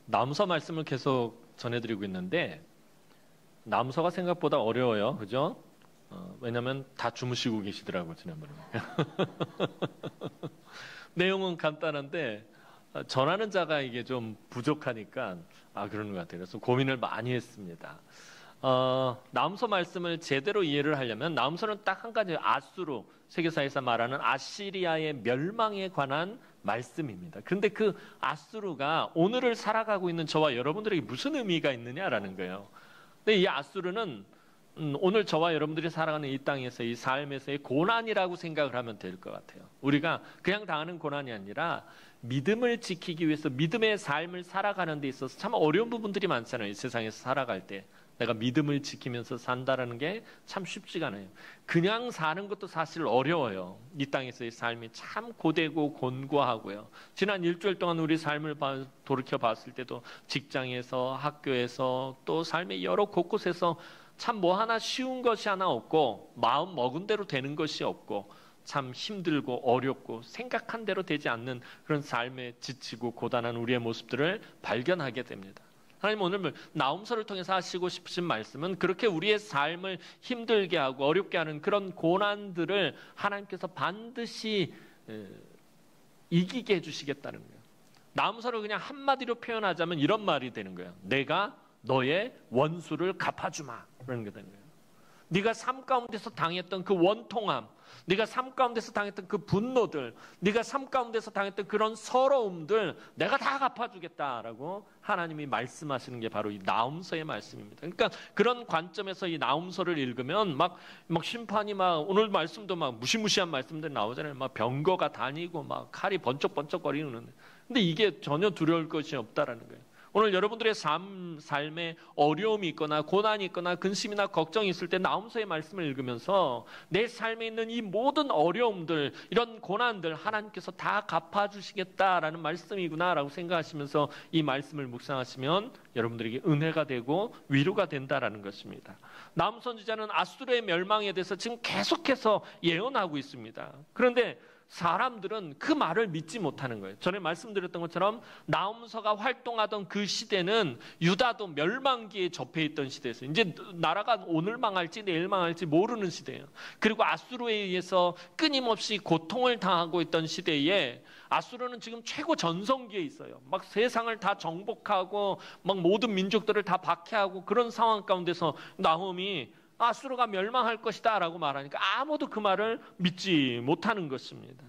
남서 말씀을 계속 전해드리고 있는데 남서가 생각보다 어려워요. 그죠? 왜냐면 다 주무시고 계시더라고요, 지난번에. 내용은 간단한데 전하는 자가 이게 좀 부족하니까 그러는 것 같아요. 그래서 고민을 많이 했습니다. 남서 말씀을 제대로 이해를 하려면 남서는 딱 한 가지 아수르, 세계사에서 말하는 아시리아의 멸망에 관한 말씀입니다. 그런데 그 아수르가 오늘을 살아가고 있는 저와 여러분들에게 무슨 의미가 있느냐라는 거예요. 근데 이 아수르는 오늘 저와 여러분들이 살아가는 이 땅에서 이 삶에서의 고난이라고 생각을 하면 될 것 같아요. 우리가 그냥 당하는 고난이 아니라 믿음을 지키기 위해서 믿음의 삶을 살아가는 데 있어서 참 어려운 부분들이 많잖아요. 이 세상에서 살아갈 때. 내가 믿음을 지키면서 산다라는 게 참 쉽지가 않아요. 그냥 사는 것도 사실 어려워요. 이 땅에서의 삶이 참 고되고 곤고하고요. 지난 일주일 동안 우리 삶을 돌이켜 봤을 때도 직장에서, 학교에서, 또 삶의 여러 곳곳에서 참 뭐 하나 쉬운 것이 하나 없고 마음 먹은 대로 되는 것이 없고 참 힘들고 어렵고 생각한 대로 되지 않는 그런 삶에 지치고 고단한 우리의 모습들을 발견하게 됩니다. 하나님 오늘 나홈서를 통해서 하시고 싶으신 말씀은 그렇게 우리의 삶을 힘들게 하고 어렵게 하는 그런 고난들을 하나님께서 반드시 이기게 해주시겠다는 거예요. 나홈서를 그냥 한마디로 표현하자면 이런 말이 되는 거예요. 내가 너의 원수를 갚아주마. 그런 게 되는 거예요. 네가 삶 가운데서 당했던 그 원통함, 네가 삶 가운데서 당했던 그 분노들, 네가 삶 가운데서 당했던 그런 서러움들 내가 다 갚아주겠다라고 하나님이 말씀하시는 게 바로 이 나홈서의 말씀입니다. 그러니까 그런 관점에서 이 나홈서를 읽으면 막 심판이 오늘 말씀도 무시무시한 말씀들 나오잖아요. 막 병거가 다니고 막 칼이 번쩍번쩍거리는. 근데 이게 전혀 두려울 것이 없다라는 거예요. 오늘 여러분들의 삶에 어려움이 있거나 고난이 있거나 근심이나 걱정이 있을 때 나홈서의 말씀을 읽으면서 내 삶에 있는 이 모든 어려움들, 이런 고난들 하나님께서 다 갚아주시겠다라는 말씀이구나라고 생각하시면서 이 말씀을 묵상하시면 여러분들에게 은혜가 되고 위로가 된다라는 것입니다. 나홈 선지자는 아수르의 멸망에 대해서 지금 계속해서 예언하고 있습니다. 그런데 사람들은 그 말을 믿지 못하는 거예요. 전에 말씀드렸던 것처럼 나홈서가 활동하던 그 시대는 유다도 멸망기에 접해 있던 시대였어요. 이제 나라가 오늘 망할지 내일 망할지 모르는 시대예요. 그리고 아수르에 의해서 끊임없이 고통을 당하고 있던 시대에 아수르는 지금 최고 전성기에 있어요. 막 세상을 다 정복하고 막 모든 민족들을 다 박해하고 그런 상황 가운데서 나홈이 아수르가 멸망할 것이다 라고 말하니까 아무도 그 말을 믿지 못하는 것입니다.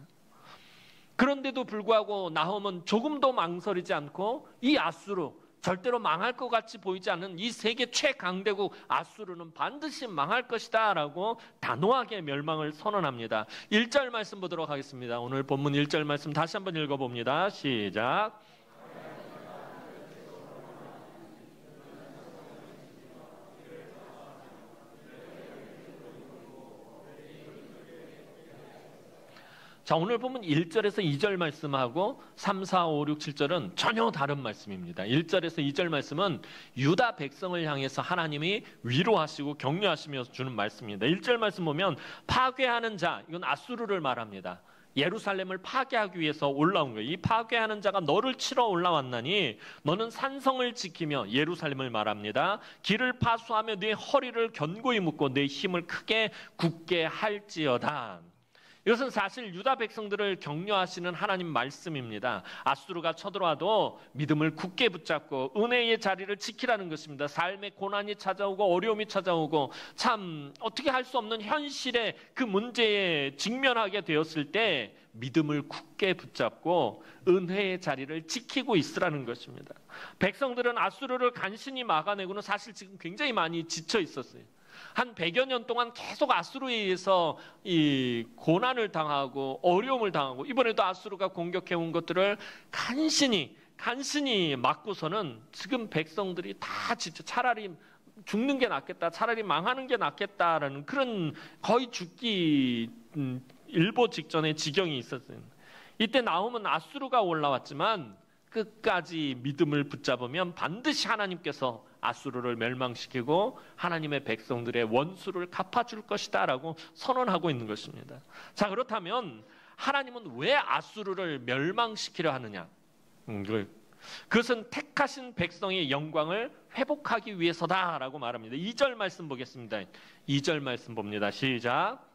그런데도 불구하고 나홈은 조금도 망설이지 않고 이 아수르, 절대로 망할 것 같이 보이지 않는 이 세계 최강대국 아수르는 반드시 망할 것이다 라고 단호하게 멸망을 선언합니다. 1절 말씀 보도록 하겠습니다. 오늘 본문 1절 말씀 다시 한번 읽어봅니다. 시작. 자, 오늘 보면 1절에서 2절 말씀하고 3, 4, 5, 6, 7절은 전혀 다른 말씀입니다. 1절에서 2절 말씀은 유다 백성을 향해서 하나님이 위로하시고 격려하시며 주는 말씀입니다. 1절 말씀 보면 파괴하는 자, 이건 아수르를 말합니다. 예루살렘을 파괴하기 위해서 올라온 거예요. 이 파괴하는 자가 너를 치러 올라왔나니 너는 산성을 지키며 예루살렘을 말합니다. 길을 파수하며 네 허리를 견고히 묶고 네 힘을 크게 굳게 할지어다. 이것은 사실 유다 백성들을 격려하시는 하나님 말씀입니다. 아수르가 쳐들어와도 믿음을 굳게 붙잡고 은혜의 자리를 지키라는 것입니다. 삶의 고난이 찾아오고 어려움이 찾아오고 참 어떻게 할 수 없는 현실의 그 문제에 직면하게 되었을 때 믿음을 굳게 붙잡고 은혜의 자리를 지키고 있으라는 것입니다. 백성들은 아수르를 간신히 막아내고는 사실 지금 굉장히 많이 지쳐 있었어요. 한 100여 년 동안 계속 아수르에 의해서 이 고난을 당하고 어려움을 당하고 이번에도 아수르가 공격해온 것들을 간신히 막고서는 지금 백성들이 다 진짜 차라리 죽는 게 낫겠다, 차라리 망하는 게 낫겠다라는 그런 거의 죽기 일보 직전의 지경이 있었어요. 이때 나홈은 아수르가 올라왔지만 끝까지 믿음을 붙잡으면 반드시 하나님께서 아수르를 멸망시키고 하나님의 백성들의 원수를 갚아줄 것이다 라고 선언하고 있는 것입니다. 자, 그렇다면 하나님은 왜 아수르를 멸망시키려 하느냐? 그것은 택하신 백성의 영광을 회복하기 위해서다라고 말합니다. 2절 말씀 보겠습니다. 2절 말씀 봅니다. 시작.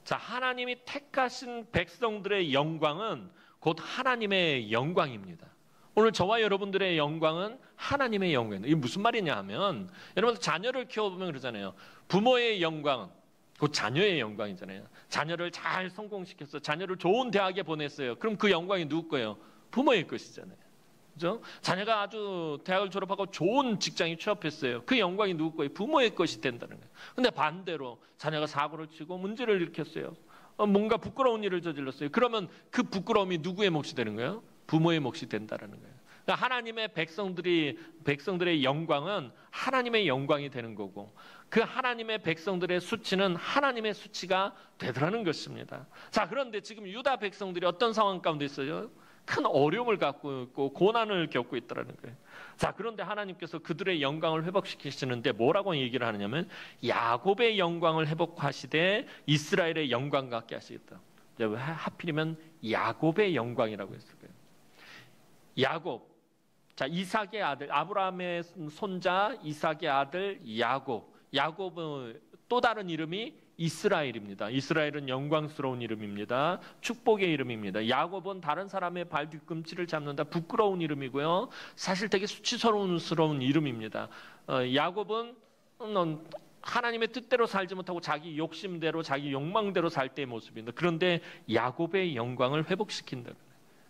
자, 하나님이 택하신 백성들의 영광은 곧 하나님의 영광입니다. 오늘 저와 여러분들의 영광은 하나님의 영광입니다. 이게 무슨 말이냐 하면, 여러분 자녀를 키워보면 그러잖아요. 부모의 영광은 곧 자녀의 영광이잖아요. 자녀를 잘 성공시켜서 자녀를 좋은 대학에 보냈어요. 그럼 그 영광이 누구 거예요? 부모의 것이잖아요. 그죠? 자녀가 아주 대학을 졸업하고 좋은 직장에 취업했어요. 그 영광이 누구 거예요? 부모의 것이 된다는 거예요. 근데 반대로 자녀가 사고를 치고 문제를 일으켰어요. 뭔가 부끄러운 일을 저질렀어요. 그러면 그 부끄러움이 누구의 몫이 되는 거예요? 부모의 몫이 된다는 거예요. 그러니까 하나님의 백성들의 영광은 하나님의 영광이 되는 거고, 그 하나님의 백성들의 수치는 하나님의 수치가 되더라는 것입니다. 자, 그런데 지금 유다 백성들이 어떤 상황 가운데 있어요? 큰 어려움을 갖고 있고 고난을 겪고 있다는 거예요. 자, 그런데 하나님께서 그들의 영광을 회복시키시는데 뭐라고 얘기를 하느냐면, 야곱의 영광을 회복하시되 이스라엘의 영광 갖게 하시겠다. 하필이면 야곱의 영광이라고 했을 거예요. 야곱, 자, 이삭의 아들, 아브라함의 손자 이삭의 아들 야곱. 야곱은 또 다른 이름이 이스라엘입니다. 이스라엘은 영광스러운 이름입니다. 축복의 이름입니다. 야곱은 다른 사람의 발 뒤꿈치를 잡는다. 부끄러운 이름이고요. 사실 되게 수치스러운 이름입니다. 야곱은 하나님의 뜻대로 살지 못하고 자기 욕심대로, 자기 욕망대로 살 때의 모습입니다. 그런데 야곱의 영광을 회복시킨다.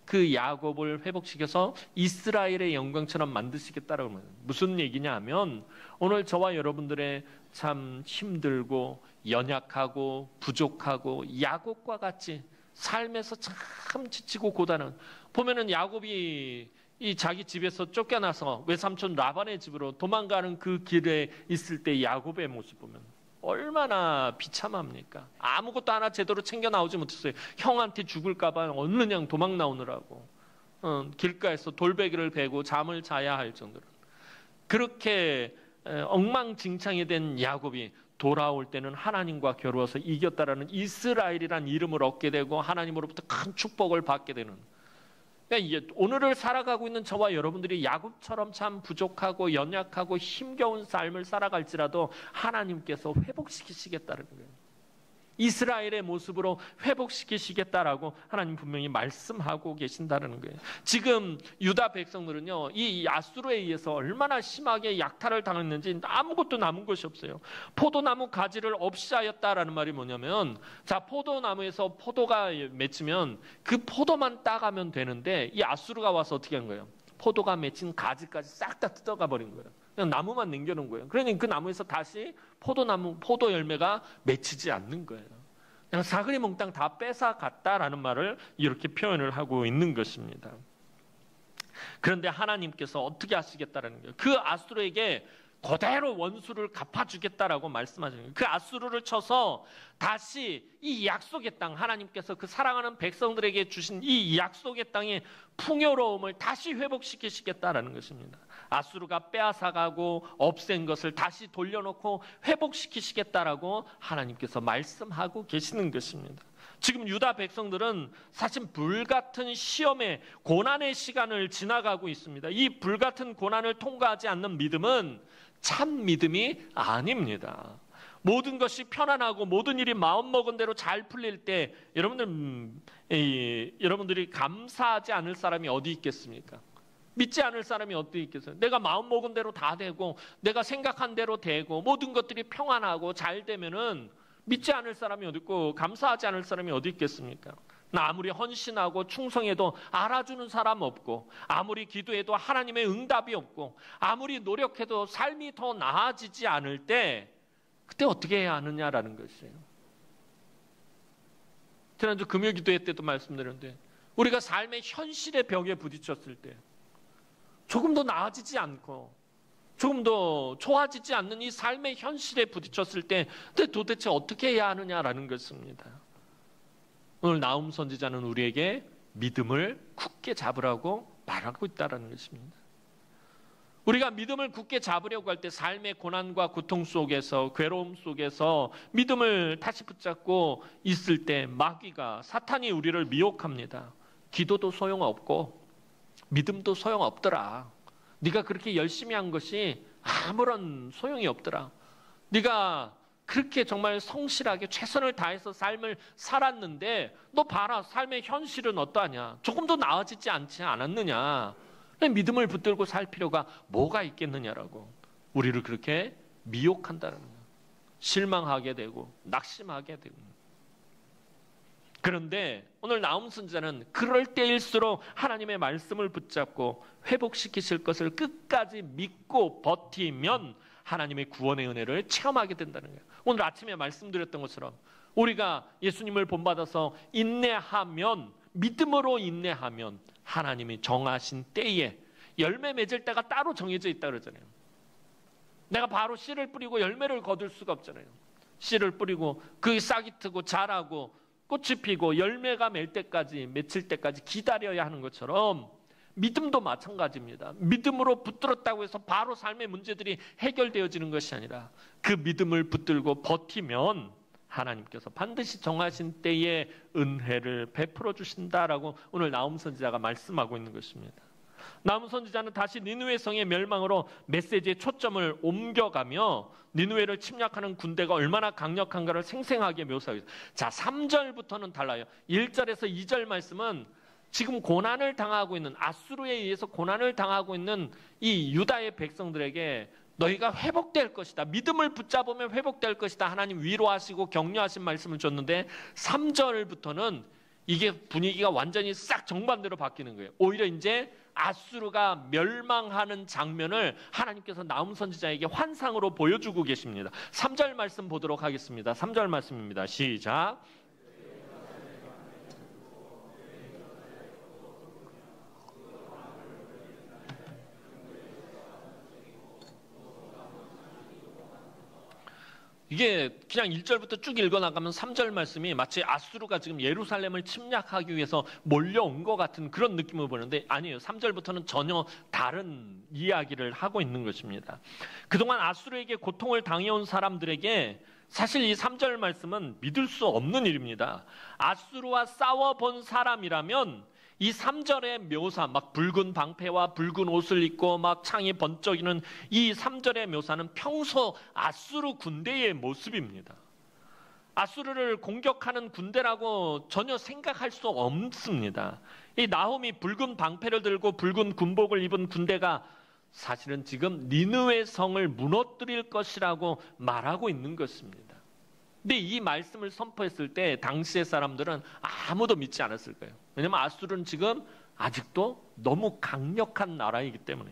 그 야곱을 회복시켜서 이스라엘의 영광처럼 만드시겠다라고 합니다. 무슨 얘기냐 하면, 오늘 저와 여러분들의 참 힘들고 연약하고 부족하고 야곱과 같이 삶에서 참 지치고 고단한, 보면은 야곱이 이 자기 집에서 쫓겨나서 외삼촌 라반의 집으로 도망가는 그 길에 있을 때 야곱의 모습 보면 얼마나 비참합니까? 아무것도 하나 제대로 챙겨 나오지 못했어요. 형한테 죽을까 봐 얼른 도망 나오느라고 길가에서 돌베개를 베고 잠을 자야 할 정도로 그렇게 엉망진창이 된 야곱이 돌아올 때는 하나님과 겨루어서 이겼다라는 이스라엘이라는 이름을 얻게 되고 하나님으로부터 큰 축복을 받게 되는, 그러니까 오늘을 살아가고 있는 저와 여러분들이 야곱처럼 참 부족하고 연약하고 힘겨운 삶을 살아갈지라도 하나님께서 회복시키시겠다는 거예요. 이스라엘의 모습으로 회복시키시겠다라고 하나님 분명히 말씀하고 계신다는 거예요. 지금 유다 백성들은요, 이 아수르에 의해서 얼마나 심하게 약탈을 당했는지 아무것도 남은 것이 없어요. 포도나무 가지를 없이 하였다라는 말이 뭐냐면, 자, 포도나무에서 포도가 맺히면 그 포도만 따가면 되는데, 이 아수르가 와서 어떻게 한 거예요? 포도가 맺힌 가지까지 싹 다 뜯어가 버린 거예요. 그냥 나무만 남겨놓은 거예요. 그러니 그 나무에서 다시 포도 열매가 맺히지 않는 거예요. 그냥 사그리 몽땅 다 뺏어갔다라는 말을 이렇게 표현을 하고 있는 것입니다. 그런데 하나님께서 어떻게 하시겠다라는 거예요? 그 아수르에게 그대로 원수를 갚아주겠다라고 말씀하시는 거예요. 그 아수르를 쳐서 다시 이 약속의 땅, 하나님께서 그 사랑하는 백성들에게 주신 이 약속의 땅의 풍요로움을 다시 회복시키시겠다라는 것입니다. 아수르가 빼앗아가고 없앤 것을 다시 돌려놓고 회복시키시겠다라고 하나님께서 말씀하고 계시는 것입니다. 지금 유다 백성들은 사실 불같은 시험의 고난의 시간을 지나가고 있습니다. 이 불같은 고난을 통과하지 않는 믿음은 참 믿음이 아닙니다. 모든 것이 편안하고 모든 일이 마음먹은 대로 잘 풀릴 때 여러분들이 감사하지 않을 사람이 어디 있겠습니까? 믿지 않을 사람이 어디 있겠어요? 내가 마음먹은 대로 다 되고 내가 생각한 대로 되고 모든 것들이 평안하고 잘 되면은 믿지 않을 사람이 어디 있고 감사하지 않을 사람이 어디 있겠습니까? 나 아무리 헌신하고 충성해도 알아주는 사람 없고, 아무리 기도해도 하나님의 응답이 없고, 아무리 노력해도 삶이 더 나아지지 않을 때 그때 어떻게 해야 하느냐라는 것이에요. 지난주 금요기도회 때도 말씀드렸는데, 우리가 삶의 현실의 벽에 부딪혔을 때 조금 더 나아지지 않고 조금 더 좋아지지 않는 이 삶의 현실에 부딪혔을 때 도대체 어떻게 해야 하느냐라는 것입니다. 오늘 나움 선지자는 우리에게 믿음을 굳게 잡으라고 말하고 있다는 것입니다. 우리가 믿음을 굳게 잡으려고 할 때 삶의 고난과 고통 속에서, 괴로움 속에서 믿음을 다시 붙잡고 있을 때 마귀가, 사탄이 우리를 미혹합니다. 기도도 소용없고 믿음도 소용없더라. 네가 그렇게 열심히 한 것이 아무런 소용이 없더라. 네가 그렇게 정말 성실하게 최선을 다해서 삶을 살았는데 너 봐라, 삶의 현실은 어떠하냐? 조금도 나아지지 않지 않았느냐? 믿음을 붙들고 살 필요가 뭐가 있겠느냐라고 우리를 그렇게 미혹한다는 거예요. 실망하게 되고 낙심하게 되고. 그런데 오늘 나움 선지자는 그럴 때일수록 하나님의 말씀을 붙잡고 회복시키실 것을 끝까지 믿고 버티면 하나님의 구원의 은혜를 체험하게 된다는 거예요. 오늘 아침에 말씀드렸던 것처럼 우리가 예수님을 본받아서 인내하면, 믿음으로 인내하면 하나님이 정하신 때에 열매 맺을 때가 따로 정해져 있다 그러잖아요. 내가 바로 씨를 뿌리고 열매를 거둘 수가 없잖아요. 씨를 뿌리고 그 싹이 트고 자라고 꽃이 피고 열매가 맺힐 때까지 기다려야 하는 것처럼 믿음도 마찬가지입니다. 믿음으로 붙들었다고 해서 바로 삶의 문제들이 해결되어지는 것이 아니라 그 믿음을 붙들고 버티면 하나님께서 반드시 정하신 때에 은혜를 베풀어 주신다라고 오늘 나움 선지자가 말씀하고 있는 것입니다. 나움 선지자는 다시 니느웨 성의 멸망으로 메시지의 초점을 옮겨가며 니느웨를 침략하는 군대가 얼마나 강력한가를 생생하게 묘사하고 있어요. 자, 3절부터는 달라요. 1절에서 2절 말씀은 지금 고난을 당하고 있는, 아수르에 의해서 고난을 당하고 있는 이 유다의 백성들에게 너희가 회복될 것이다, 믿음을 붙잡으면 회복될 것이다, 하나님 위로하시고 격려하신 말씀을 줬는데 3절부터는 이게 분위기가 완전히 싹 정반대로 바뀌는 거예요. 오히려 이제 아수르가 멸망하는 장면을 하나님께서 나움 선지자에게 환상으로 보여주고 계십니다. 3절 말씀 보도록 하겠습니다. 3절 말씀입니다. 시작. 이게 그냥 1절부터 쭉 읽어나가면 3절 말씀이 마치 아수르가 지금 예루살렘을 침략하기 위해서 몰려온 것 같은 그런 느낌을 보는데 아니에요. 3절부터는 전혀 다른 이야기를 하고 있는 것입니다. 그동안 아수르에게 고통을 당해온 사람들에게 사실 이 3절 말씀은 믿을 수 없는 일입니다. 아수르와 싸워본 사람이라면 이 3절의 묘사, 막 붉은 방패와 붉은 옷을 입고 막 창이 번쩍이는 이 3절의 묘사는 평소 아수르 군대의 모습입니다. 아수르를 공격하는 군대라고 전혀 생각할 수 없습니다. 이 나홈이 붉은 방패를 들고 붉은 군복을 입은 군대가 사실은 지금 니느웨 성을 무너뜨릴 것이라고 말하고 있는 것입니다. 근데 이 말씀을 선포했을 때 당시의 사람들은 아무도 믿지 않았을 거예요. 왜냐하면 아수르는 지금 아직도 너무 강력한 나라이기 때문에.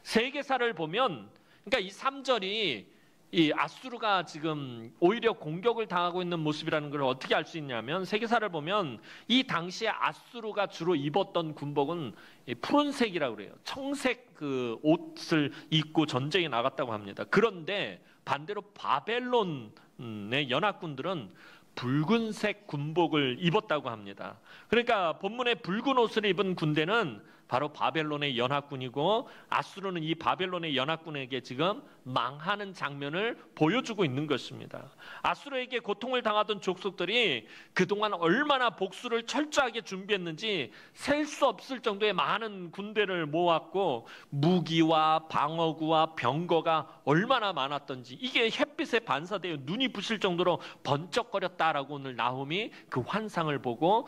세계사를 보면, 그러니까 이 3절이 이 아수르가 지금 오히려 공격을 당하고 있는 모습이라는 걸 어떻게 알 수 있냐면, 세계사를 보면 이 당시에 아수르가 주로 입었던 군복은 푸른색이라고 그래요. 청색 그 옷을 입고 전쟁에 나갔다고 합니다. 그런데 반대로 바벨론의 연합군들은 붉은색 군복을 입었다고 합니다. 그러니까 본문에 붉은 옷을 입은 군대는 바로 바벨론의 연합군이고 아수르는 이 바벨론의 연합군에게 지금 망하는 장면을 보여주고 있는 것입니다. 아수르에게 고통을 당하던 족속들이 그동안 얼마나 복수를 철저하게 준비했는지 셀 수 없을 정도의 많은 군대를 모았고 무기와 방어구와 병거가 얼마나 많았던지 이게 햇빛에 반사되어 눈이 부실 정도로 번쩍거렸다라고 오늘 나홈이 그 환상을 보고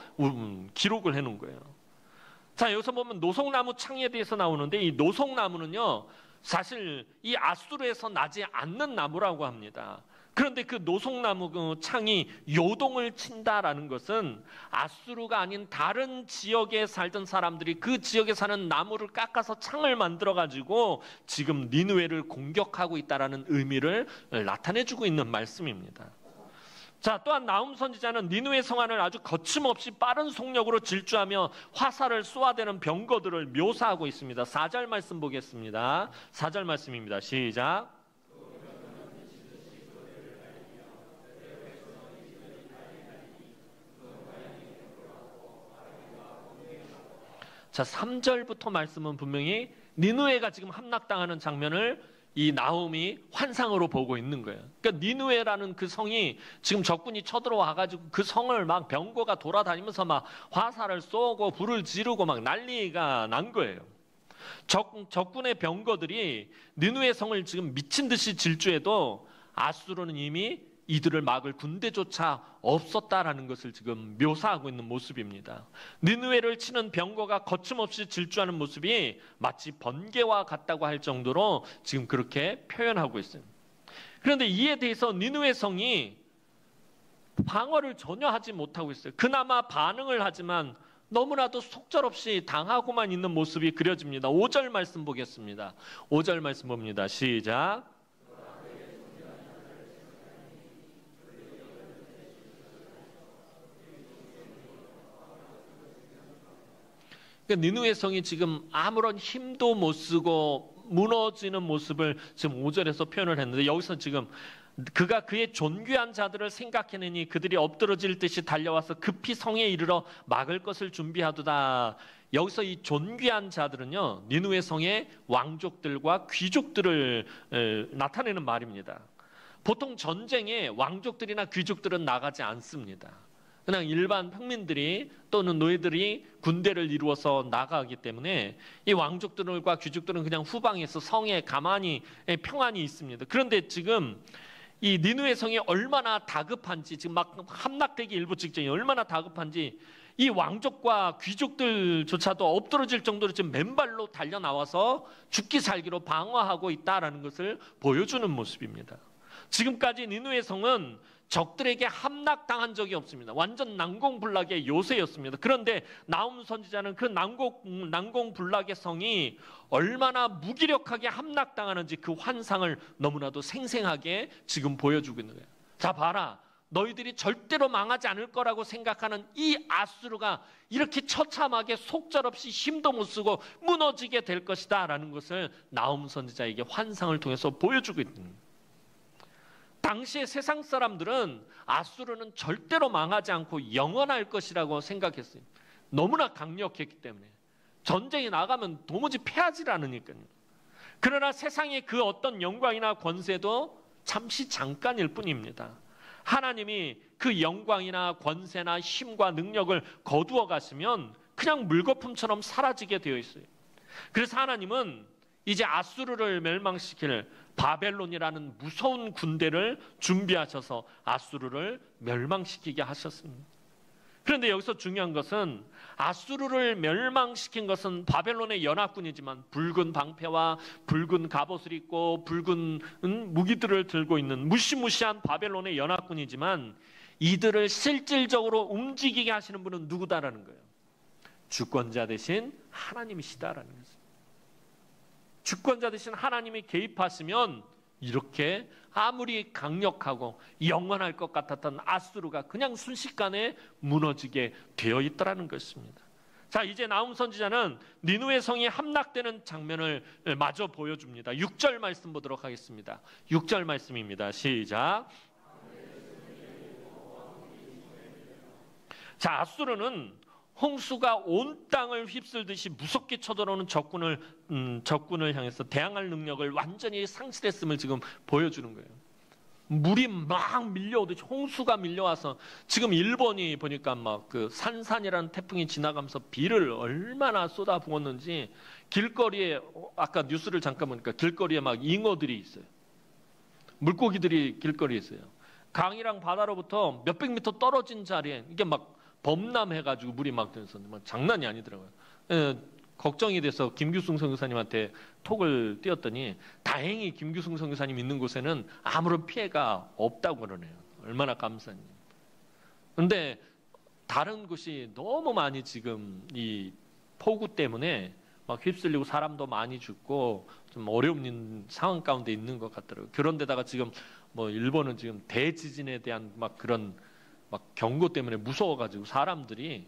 기록을 해놓은 거예요. 자, 여기서 보면 노송나무 창에 대해서 나오는데 이 노송나무는요 사실 이 아수르에서 나지 않는 나무라고 합니다. 그런데 그 노송나무 그 창이 요동을 친다라는 것은 아수르가 아닌 다른 지역에 살던 사람들이 그 지역에 사는 나무를 깎아서 창을 만들어 가지고 지금 니느웨를 공격하고 있다라는 의미를 나타내주고 있는 말씀입니다. 자, 또한 나움 선지자는 니느웨 성안을 아주 거침없이 빠른 속력으로 질주하며 화살을 쏘아대는 병거들을 묘사하고 있습니다. 4절 말씀 보겠습니다. 4절 말씀입니다. 시작. 자, 3절부터 말씀은 분명히 니느웨가 지금 함락당하는 장면을 이 나홈이 환상으로 보고 있는 거예요. 그러니까 니느웨라는 그 성이 지금 적군이 쳐들어와가지고 그 성을 막 병거가 돌아다니면서 막 화살을 쏘고 불을 지르고 막 난리가 난 거예요. 적군의 병거들이 니느웨 성을 지금 미친 듯이 질주해도 아수르는 이미 이들을 막을 군대조차 없었다라는 것을 지금 묘사하고 있는 모습입니다. 니느웨를 치는 병거가 거침없이 질주하는 모습이 마치 번개와 같다고 할 정도로 지금 그렇게 표현하고 있어요. 그런데 이에 대해서 니느웨 성이 방어를 전혀 하지 못하고 있어요. 그나마 반응을 하지만 너무나도 속절없이 당하고만 있는 모습이 그려집니다. 5절 말씀 보겠습니다. 5절 말씀 봅니다. 시작. 그러니까 니느웨 성이 지금 아무런 힘도 못 쓰고 무너지는 모습을 지금 5절에서 표현을 했는데, 여기서 지금 그가 그의 존귀한 자들을 생각해내니 그들이 엎드러질 듯이 달려와서 급히 성에 이르러 막을 것을 준비하도다. 여기서 이 존귀한 자들은요, 니느웨 성의 왕족들과 귀족들을 나타내는 말입니다. 보통 전쟁에 왕족들이나 귀족들은 나가지 않습니다. 그냥 일반 평민들이 또는 노예들이 군대를 이루어서 나가기 때문에 이 왕족들과 귀족들은 그냥 후방에서 성에 가만히 평안히 있습니다. 그런데 지금 이 니느웨 성이 얼마나 다급한지, 지금 막 함락되기 일부 직전이 얼마나 다급한지 이 왕족과 귀족들조차도 엎드러질 정도로 지금 맨발로 달려 나와서 죽기 살기로 방어하고 있다라는 것을 보여주는 모습입니다. 지금까지 니느웨 성은 적들에게 함락당한 적이 없습니다. 완전 난공불락의 요새였습니다. 그런데 나홈 선지자는 그 난공불락의 성이 얼마나 무기력하게 함락당하는지 그 환상을 너무나도 생생하게 지금 보여주고 있는 거예요. 자, 봐라. 너희들이 절대로 망하지 않을 거라고 생각하는 이 아수르가 이렇게 처참하게 속절없이 힘도 못 쓰고 무너지게 될 것이다 라는 것을 나홈 선지자에게 환상을 통해서 보여주고 있는 거예요. 당시의 세상 사람들은 아수르는 절대로 망하지 않고 영원할 것이라고 생각했어요. 너무나 강력했기 때문에. 전쟁에 나가면 도무지 패하지 않으니까요. 그러나 세상의 그 어떤 영광이나 권세도 잠시 잠깐일 뿐입니다. 하나님이 그 영광이나 권세나 힘과 능력을 거두어 가시면 그냥 물거품처럼 사라지게 되어 있어요. 그래서 하나님은 이제 아수르를 멸망시킬 바벨론이라는 무서운 군대를 준비하셔서 아수르를 멸망시키게 하셨습니다. 그런데 여기서 중요한 것은 아수르를 멸망시킨 것은 바벨론의 연합군이지만 붉은 방패와 붉은 갑옷을 입고 붉은 무기들을 들고 있는 무시무시한 바벨론의 연합군이지만 이들을 실질적으로 움직이게 하시는 분은 누구다라는 거예요. 주권자 대신 하나님이시다라는 거죠. 주권자 대신 하나님이 개입하시면 이렇게 아무리 강력하고 영원할 것 같았던 아수르가 그냥 순식간에 무너지게 되어 있더라는 것입니다. 자, 이제 나홈 선지자는 니느웨 성이 함락되는 장면을 마저 보여줍니다. 6절 말씀 보도록 하겠습니다. 6절 말씀입니다. 시작. 자, 아수르는 홍수가 온 땅을 휩쓸듯이 무섭게 쳐들어오는 적군을 향해서 대항할 능력을 완전히 상실했음을 지금 보여주는 거예요. 물이 막 밀려오듯이 홍수가 밀려와서 지금 일본이 보니까 막 그 산산이라는 태풍이 지나가면서 비를 얼마나 쏟아부었는지 길거리에, 아까 뉴스를 잠깐 보니까 길거리에 막 잉어들이 있어요. 물고기들이 길거리에 있어요. 강이랑 바다로부터 몇백 미터 떨어진 자리에 이게 막 범람해가지고 물이 막 들어서 장난이 아니더라고요. 걱정이 돼서 김규승 선교사님한테 톡을 띄웠더니 다행히 김규승 선교사님 있는 곳에는 아무런 피해가 없다고 그러네요. 얼마나 감사해요. 그런데 다른 곳이 너무 많이 지금 이 폭우 때문에 막 휩쓸리고 사람도 많이 죽고 좀 어려운 상황 가운데 있는 것 같더라고요. 그런데다가 지금 뭐 일본은 지금 대지진에 대한 막 그런 막 경고 때문에 무서워가지고 사람들이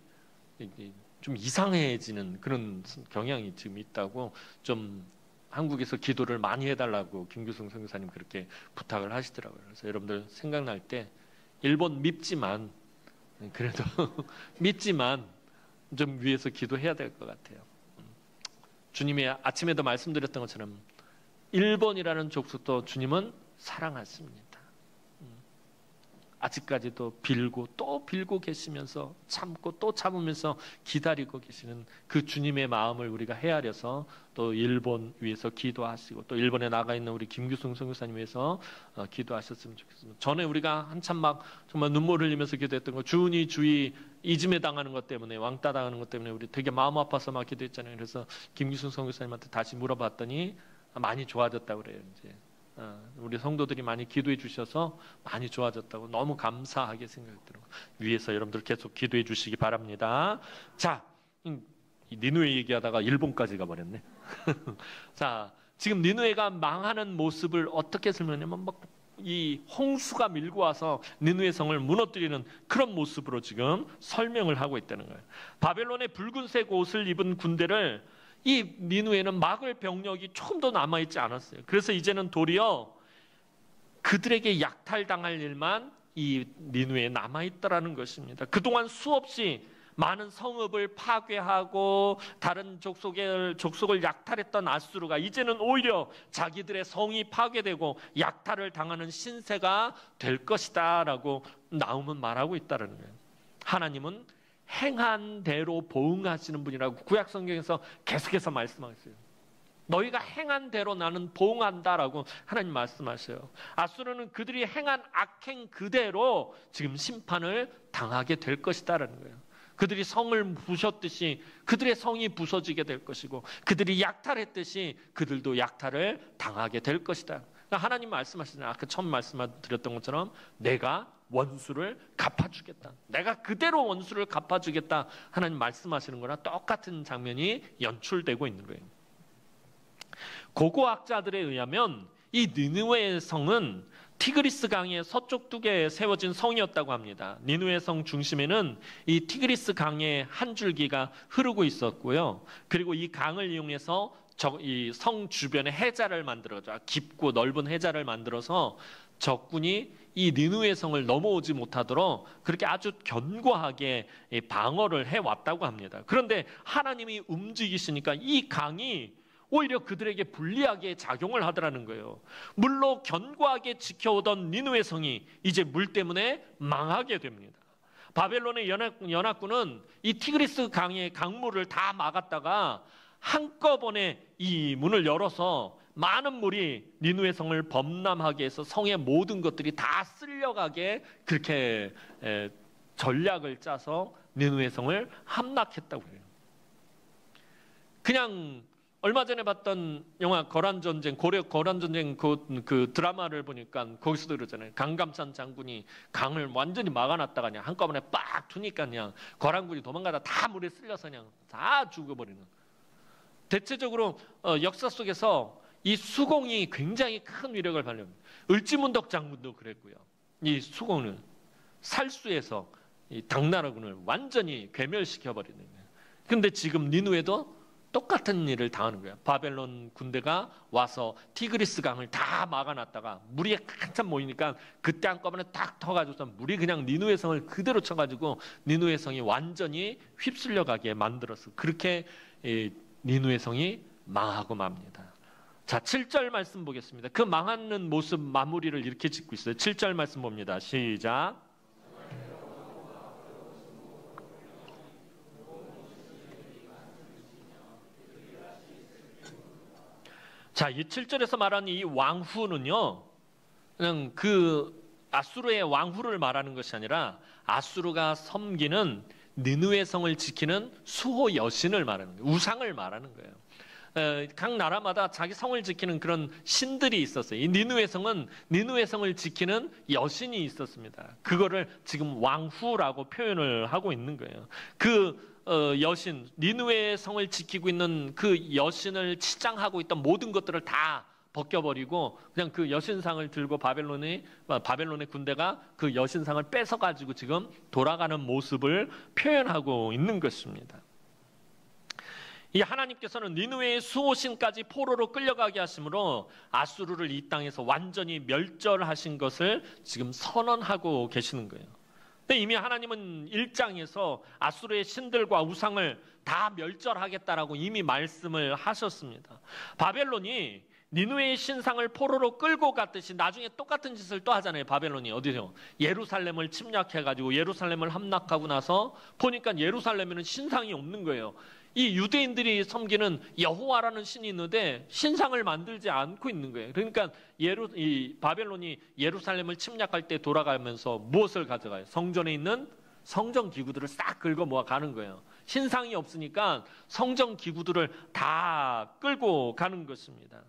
좀 이상해지는 그런 경향이 지금 있다고 좀 한국에서 기도를 많이 해달라고 김규승 선교사님 그렇게 부탁을 하시더라고요. 그래서 여러분들 생각날 때 일본 밉지만 그래도 믿지만 좀 위해서 기도해야 될 것 같아요. 주님이 아침에도 말씀드렸던 것처럼 일본이라는 족속도 주님은 사랑하십니다. 아직까지도 빌고 또 빌고 계시면서 참고 또 참으면서 기다리고 계시는 그 주님의 마음을 우리가 헤아려서 또 일본 위해서 기도하시고 또 일본에 나가 있는 우리 김규승 선교사님 위해서 기도하셨으면 좋겠습니다. 전에 우리가 한참 막 정말 눈물을 흘리면서 기도했던 거, 주은이 주의 이즘에 당하는 것 때문에, 왕따 당하는 것 때문에 우리 되게 마음 아파서 막 기도했잖아요. 그래서 김규승 선교사님한테 다시 물어봤더니 많이 좋아졌다고 그래요. 이제 우리 성도들이 많이 기도해 주셔서 많이 좋아졌다고 너무 감사하게 생각이 들어요. 위에서 여러분들 계속 기도해 주시기 바랍니다. 자, 니누에 얘기하다가 일본까지 가버렸네. 자, 지금 니누에가 망하는 모습을 어떻게 설명하냐면 막 이 홍수가 밀고 와서 니누의 성을 무너뜨리는 그런 모습으로 지금 설명을 하고 있다는 거예요. 바벨론의 붉은색 옷을 입은 군대를 이 니누에는 막을 병력이 조금도 남아있지 않았어요. 그래서 이제는 도리어 그들에게 약탈당할 일만 이 니누에 남아있다라는 것입니다. 그동안 수없이 많은 성읍을 파괴하고 다른 족속을 약탈했던 아수르가 이제는 오히려 자기들의 성이 파괴되고 약탈을 당하는 신세가 될 것이다 라고 나움은 말하고 있다는 거예요. 하나님은 행한 대로 보응하시는 분이라고 구약 성경에서 계속해서 말씀하셨어요. 너희가 행한 대로 나는 보응한다라고 하나님 말씀하셔요. 아수르는 그들이 행한 악행 그대로 지금 심판을 당하게 될 것이다라는 거예요. 그들이 성을 부셨듯이 그들의 성이 부서지게 될 것이고 그들이 약탈했듯이 그들도 약탈을 당하게 될 것이다. 그러니까 하나님 말씀하시잖아요. 아까 처음 말씀드렸던 것처럼 내가 원수를 갚아주겠다. 내가 그대로 원수를 갚아주겠다. 하나님 말씀하시는 거랑 똑같은 장면이 연출되고 있는 거예요. 고고학자들에 의하면 이 니느웨의 성은 티그리스 강의 서쪽 둑에 세워진 성이었다고 합니다. 니느웨 성 중심에는 이 티그리스 강의 한 줄기가 흐르고 있었고요. 그리고 이 강을 이용해서 이 성 주변에 해자를 만들어서 깊고 넓은 해자를 만들어서 적군이 이 니느웨 성을 넘어오지 못하도록 그렇게 아주 견고하게 방어를 해왔다고 합니다. 그런데 하나님이 움직이시니까 이 강이 오히려 그들에게 불리하게 작용을 하더라는 거예요. 물로 견고하게 지켜오던 니느웨 성이 이제 물 때문에 망하게 됩니다. 바벨론의 연합군은 이 티그리스 강의 강물을 다 막았다가 한꺼번에 이 문을 열어서 많은 물이 니느웨 성을 범람하게 해서 성의 모든 것들이 다 쓸려가게 그렇게 전략을 짜서 니느웨 성을 함락했다고 해요. 그냥 얼마 전에 봤던 영화 거란전쟁, 고려 거란전쟁 그 드라마를 보니까 거기서도 그러잖아요. 강감찬 장군이 강을 완전히 막아놨다가 그냥 한꺼번에 빡 두니까 그냥 거란군이 도망가다 다 물에 쓸려서 그냥 다 죽어버리는. 대체적으로 역사 속에서 이 수공이 굉장히 큰 위력을 발휘합니다. 을지문덕 장군도 그랬고요. 이 수공은 살수에서 이 당나라군을 완전히 괴멸시켜버리는 거예요. 그런데 지금 니느웨도 똑같은 일을 당하는 거예요. 바벨론 군대가 와서 티그리스 강을 다 막아놨다가 물이 한참 모이니까 그때 한꺼번에 딱 터가지고서 물이 그냥 니느웨 성을 그대로 쳐가지고 니느웨 성이 완전히 휩쓸려가게 만들어서 그렇게 니느웨 성이 망하고 맙니다. 자, 7절 말씀 보겠습니다. 그 망하는 모습 마무리를 이렇게 짓고 있어요. 7절 말씀 봅니다. 시작. 자, 이 7절에서 말하는 이 왕후는요, 그냥 그 아수르의 왕후를 말하는 것이 아니라 아수르가 섬기는 니느웨 성을 지키는 수호 여신을 말하는 거예요. 우상을 말하는 거예요. 각 나라마다 자기 성을 지키는 그런 신들이 있었어요. 이 니느웨 성은 니느웨 성을 지키는 여신이 있었습니다. 그거를 지금 왕후라고 표현을 하고 있는 거예요. 그 여신, 니느웨 성을 지키고 있는 그 여신을 치장하고 있던 모든 것들을 다 벗겨버리고 그냥 그 여신상을 들고 바벨론의 군대가 그 여신상을 뺏어가지고 지금 돌아가는 모습을 표현하고 있는 것입니다. 이 하나님께서는 니느웨의 수호신까지 포로로 끌려가게 하심으로 아수르를 이 땅에서 완전히 멸절하신 것을 지금 선언하고 계시는 거예요. 근데 이미 하나님은 1장에서 아수르의 신들과 우상을 다 멸절하겠다라고 이미 말씀을 하셨습니다. 바벨론이 니느웨의 신상을 포로로 끌고 갔듯이 나중에 똑같은 짓을 또 하잖아요. 바벨론이 어디서? 예루살렘을 침략해가지고 예루살렘을 함락하고 나서 보니까 예루살렘에는 신상이 없는 거예요. 이 유대인들이 섬기는 여호와라는 신이 있는데 신상을 만들지 않고 있는 거예요. 그러니까 이 바벨론이 예루살렘을 침략할 때 돌아가면서 무엇을 가져가요? 성전에 있는 성전 기구들을 싹 긁어 모아 가는 거예요. 신상이 없으니까 성전 기구들을 다 끌고 가는 것입니다.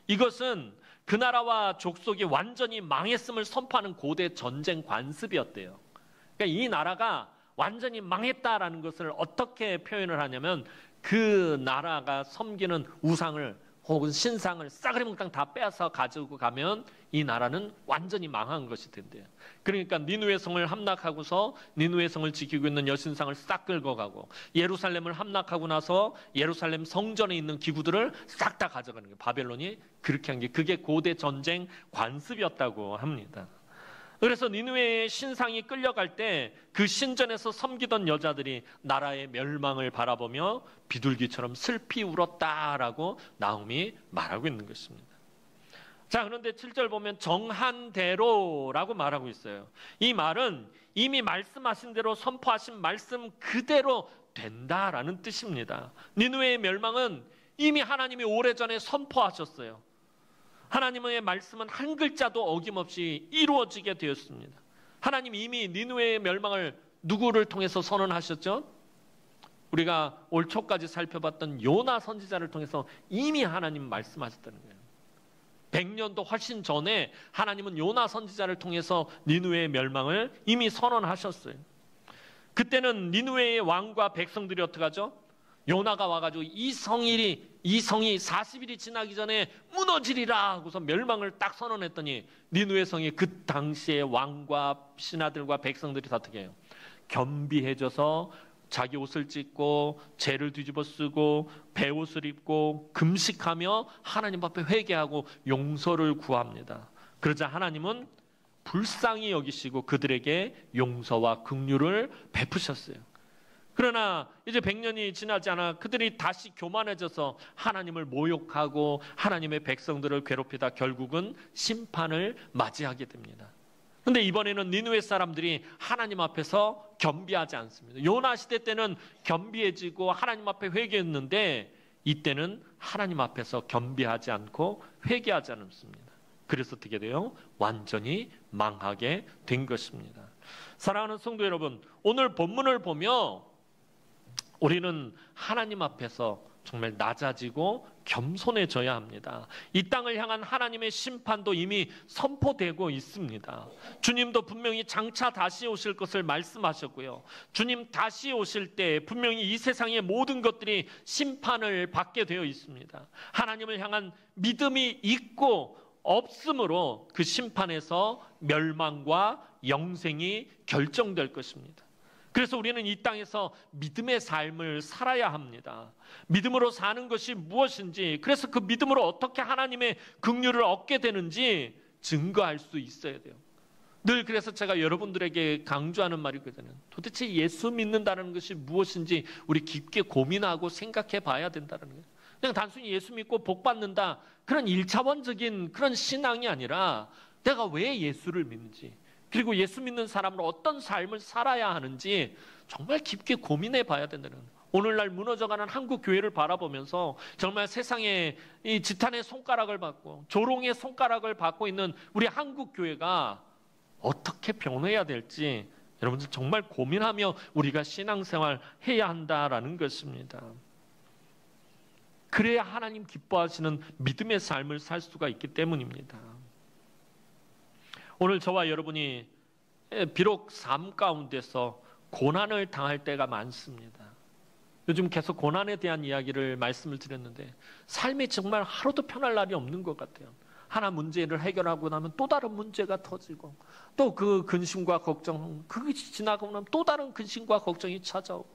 이것은 그 나라와 족속이 완전히 망했음을 선포하는 고대 전쟁 관습이었대요. 그러니까 이 나라가 완전히 망했다라는 것을 어떻게 표현을 하냐면 그 나라가 섬기는 우상을 혹은 신상을 싸그리 몽땅 다 빼앗아 가지고 가면 이 나라는 완전히 망한 것이 된대요. 그러니까 니느웨 성을 함락하고서 니느웨 성을 지키고 있는 여신상을 싹 끌고 가고 예루살렘을 함락하고 나서 예루살렘 성전에 있는 기구들을 싹 다 가져가는 거예요. 바벨론이 그렇게 한 게 그게 고대 전쟁 관습이었다고 합니다. 그래서 니느웨의 신상이 끌려갈 때 그 신전에서 섬기던 여자들이 나라의 멸망을 바라보며 비둘기처럼 슬피 울었다라고 나훔이 말하고 있는 것입니다. 자, 그런데 7절 보면 정한대로라고 말하고 있어요. 이 말은 이미 말씀하신 대로 선포하신 말씀 그대로 된다라는 뜻입니다. 니느웨의 멸망은 이미 하나님이 오래전에 선포하셨어요. 하나님의 말씀은 한 글자도 어김없이 이루어지게 되었습니다. 하나님 이미 니느웨의 멸망을 누구를 통해서 선언하셨죠? 우리가 올 초까지 살펴봤던 요나 선지자를 통해서 이미 하나님 말씀하셨다는 거예요. 100년도 훨씬 전에 하나님은 요나 선지자를 통해서 니느웨의 멸망을 이미 선언하셨어요. 그때는 니느웨의 왕과 백성들이 어떻게 하죠? 요나가 와가지고 이 성이 40일이 지나기 전에 무너지리라 하고서 멸망을 딱 선언했더니 니느웨 성이 그 당시에 왕과 신하들과 백성들이 어떻게 해요? 겸비해져서 자기 옷을 찢고 재를 뒤집어 쓰고 베옷을 입고 금식하며 하나님 앞에 회개하고 용서를 구합니다. 그러자 하나님은 불쌍히 여기시고 그들에게 용서와 긍휼을 베푸셨어요. 그러나 이제 100년이 지나지 않아 그들이 다시 교만해져서 하나님을 모욕하고 하나님의 백성들을 괴롭히다 결국은 심판을 맞이하게 됩니다. 그런데 이번에는 니느웨 사람들이 하나님 앞에서 겸비하지 않습니다. 요나 시대 때는 겸비해지고 하나님 앞에 회개했는데 이때는 하나님 앞에서 겸비하지 않고 회개하지 않습니다. 그래서 어떻게 돼요? 완전히 망하게 된 것입니다. 사랑하는 성도 여러분, 오늘 본문을 보며 우리는 하나님 앞에서 정말 낮아지고 겸손해져야 합니다. 이 땅을 향한 하나님의 심판도 이미 선포되고 있습니다. 주님도 분명히 장차 다시 오실 것을 말씀하셨고요. 주님 다시 오실 때 분명히 이 세상의 모든 것들이 심판을 받게 되어 있습니다. 하나님을 향한 믿음이 있고 없으므로 그 심판에서 멸망과 영생이 결정될 것입니다. 그래서 우리는 이 땅에서 믿음의 삶을 살아야 합니다. 믿음으로 사는 것이 무엇인지, 그래서 그 믿음으로 어떻게 하나님의 긍휼을 얻게 되는지 증거할 수 있어야 돼요. 늘 그래서 제가 여러분들에게 강조하는 말이 있거든요. 도대체 예수 믿는다는 것이 무엇인지 우리 깊게 고민하고 생각해 봐야 된다는 거예요. 그냥 단순히 예수 믿고 복 받는다, 그런 1차원적인 그런 신앙이 아니라 내가 왜 예수를 믿는지, 그리고 예수 믿는 사람으로 어떤 삶을 살아야 하는지 정말 깊게 고민해 봐야 된다는 거예요. 오늘날 무너져가는 한국 교회를 바라보면서 정말 세상에 이 지탄의 손가락을 받고 조롱의 손가락을 받고 있는 우리 한국 교회가 어떻게 변해야 될지 여러분들 정말 고민하며 우리가 신앙생활 해야 한다라는 것입니다. 그래야 하나님 기뻐하시는 믿음의 삶을 살 수가 있기 때문입니다. 오늘 저와 여러분이 비록 삶 가운데서 고난을 당할 때가 많습니다. 요즘 계속 고난에 대한 이야기를 말씀을 드렸는데 삶이 정말 하루도 편할 날이 없는 것 같아요. 하나 문제를 해결하고 나면 또 다른 문제가 터지고 또 그 근심과 걱정, 그게 지나가고 나면 또 다른 근심과 걱정이 찾아오고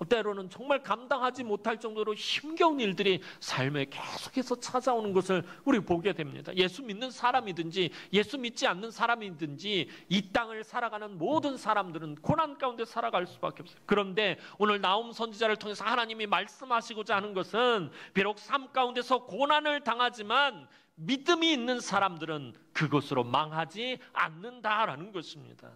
때로는 정말 감당하지 못할 정도로 힘겨운 일들이 삶에 계속해서 찾아오는 것을 우리 보게 됩니다. 예수 믿는 사람이든지 예수 믿지 않는 사람이든지 이 땅을 살아가는 모든 사람들은 고난 가운데 살아갈 수밖에 없어요. 그런데 오늘 나움 선지자를 통해서 하나님이 말씀하시고자 하는 것은 비록 삶 가운데서 고난을 당하지만 믿음이 있는 사람들은 그것으로 망하지 않는다라는 것입니다.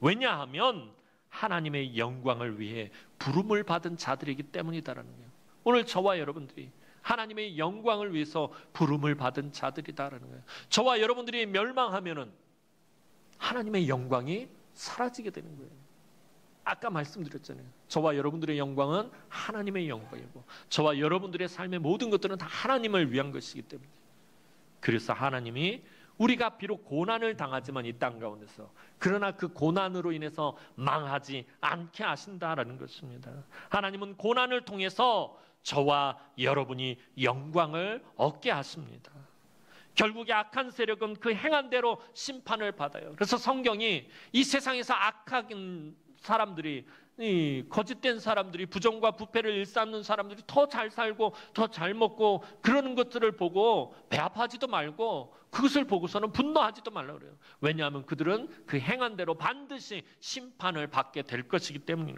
왜냐하면 하나님의 영광을 위해 부름을 받은 자들이기 때문이다라는 거예요. 오늘 저와 여러분들이 하나님의 영광을 위해서 부름을 받은 자들이다라는 거예요. 저와 여러분들이 멸망하면은 하나님의 영광이 사라지게 되는 거예요. 아까 말씀드렸잖아요. 저와 여러분들의 영광은 하나님의 영광이고 저와 여러분들의 삶의 모든 것들은 다 하나님을 위한 것이기 때문에 그래서 하나님이 우리가 비록 고난을 당하지만 이 땅 가운데서 그러나 그 고난으로 인해서 망하지 않게 하신다라는 것입니다. 하나님은 고난을 통해서 저와 여러분이 영광을 얻게 하십니다. 결국에 악한 세력은 그 행한 대로 심판을 받아요. 그래서 성경이 이 세상에서 악한 사람들이 이 거짓된 사람들이 부정과 부패를 일삼는 사람들이 더 잘 살고 더 잘 먹고 그러는 것들을 보고 배아파하지도 말고 그것을 보고서는 분노하지도 말라고 그래요. 왜냐하면 그들은 그 행한 대로 반드시 심판을 받게 될 것이기 때문이에요.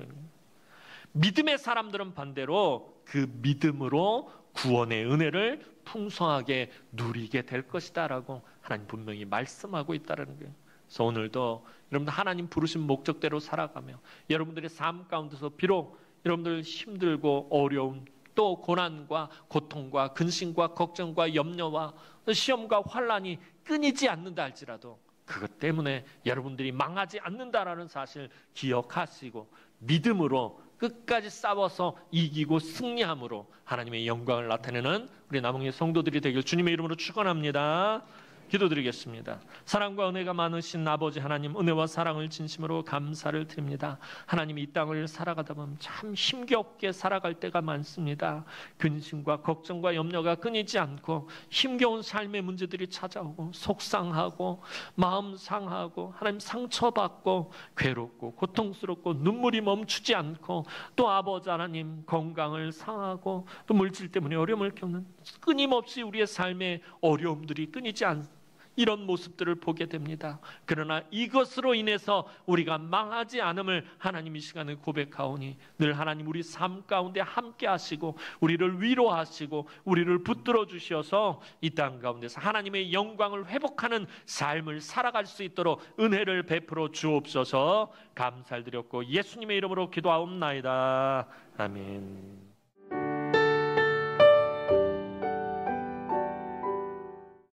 믿음의 사람들은 반대로 그 믿음으로 구원의 은혜를 풍성하게 누리게 될 것이다 라고 하나님 분명히 말씀하고 있다는 거예요. 그래서 오늘도 여러분들 하나님 부르신 목적대로 살아가며 여러분들의 삶 가운데서 비록 여러분들 힘들고 어려움 또 고난과 고통과 근심과 걱정과 염려와 시험과 환난이 끊이지 않는다 할지라도 그것 때문에 여러분들이 망하지 않는다라는 사실 기억하시고 믿음으로 끝까지 싸워서 이기고 승리함으로 하나님의 영광을 나타내는 우리 남은의 성도들이 되길 주님의 이름으로 축원합니다. 기도드리겠습니다. 사랑과 은혜가 많으신 아버지 하나님, 은혜와 사랑을 진심으로 감사를 드립니다. 하나님, 이 땅을 살아가다 보면 참 힘겹게 살아갈 때가 많습니다. 근심과 걱정과 염려가 끊이지 않고 힘겨운 삶의 문제들이 찾아오고 속상하고 마음 상하고 하나님 상처받고 괴롭고 고통스럽고 눈물이 멈추지 않고 또 아버지 하나님 건강을 상하고 또 물질 때문에 어려움을 겪는 끊임없이 우리의 삶의 어려움들이 끊이지 않습니다. 이런 모습들을 보게 됩니다. 그러나 이것으로 인해서 우리가 망하지 않음을 하나님 이 시간에 고백하오니 늘 하나님 우리 삶 가운데 함께 하시고 우리를 위로하시고 우리를 붙들어 주셔서 이 땅 가운데서 하나님의 영광을 회복하는 삶을 살아갈 수 있도록 은혜를 베풀어 주옵소서. 감사드렸고 예수님의 이름으로 기도하옵나이다. 아멘.